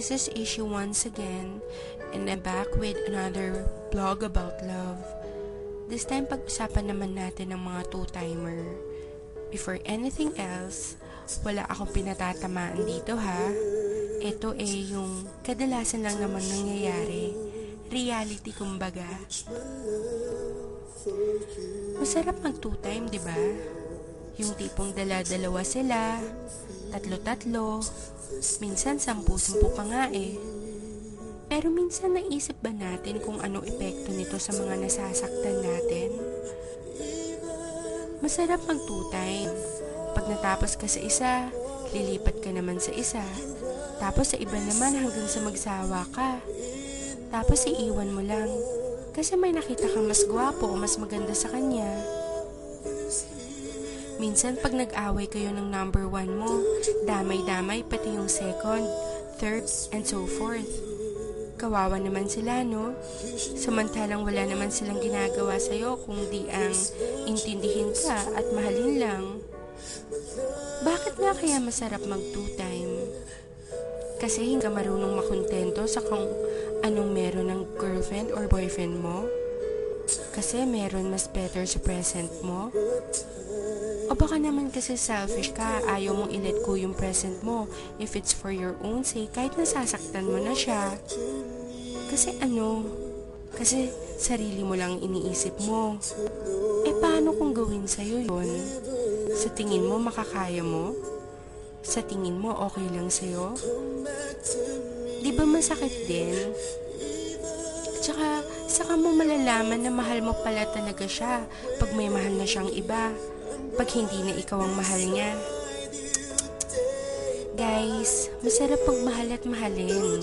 this is Issue once again, and I'm back with another blog about love. This time, pag-usapan naman natin ng mga two-timer. Before anything else, wala akong pinatatamaan dito ha. Ito yung kadalasan lang naman nangyayari. Reality kumbaga. Masarap mag two-time, diba? Yung tipong dala-dalawa sila, tatlo-tatlo, minsan 10-10 pa nga eh. Pero minsan naisip ba natin kung anong epekto nito sa mga nasasaktan natin? Masarap mag two-time. Pag natapos ka sa isa, lilipat ka naman sa isa. Tapos sa iba naman hanggang sa magsawa ka. Tapos iiwan mo lang. Kasi may nakita kang mas gwapo o mas maganda sa kanya. Minsan pag nag-away kayo ng number 1 mo, damay-damay pati yung second, third, and so forth. Kawawa naman sila, no? Samantalang wala naman silang ginagawa sa'yo kung di ang intindihin ka at mahalin lang. Bakit nga kaya masarap mag two-time? Kasi hindi ka marunong makontento sa kung anong meron ng girlfriend or boyfriend mo? Kasi meron mas better sa present mo? O baka naman kasi selfish ka, ayaw mong i-let go yung present mo if it's for your own sake kahit nasasaktan mo na siya. Kasi Kasi sarili mo lang iniisip mo. Paano kung gawin sa'yo yun? Sa tingin mo makakaya mo? Sa tingin mo okay lang sa'yo? Di ba masakit din? Tsaka, saka mo malalaman na mahal mo pala talaga siya pag may mahal na siyang iba. Pag hindi na ikaw ang mahal niya. Guys, masarap pagmahal at mahalin.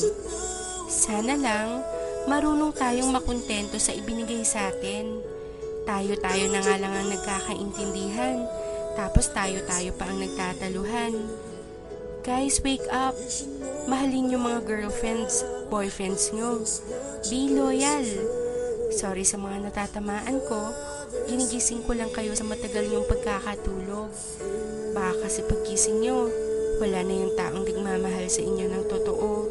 Sana lang, marunong tayong makontento sa ibinigay sa atin. Tayo-tayo na nga lang ang nagkakaintindihan. Tapos tayo-tayo pa ang nagtataluhan. Guys, wake up. Mahalin yung mga girlfriends, boyfriends nyo. Be loyal. Sorry sa mga natatamaan ko. Ginigising ko lang kayo sa matagal yung pagkakatulog. Baka kasi paggising nyo, wala na yung taong nagmamahal sa inyo ng totoo.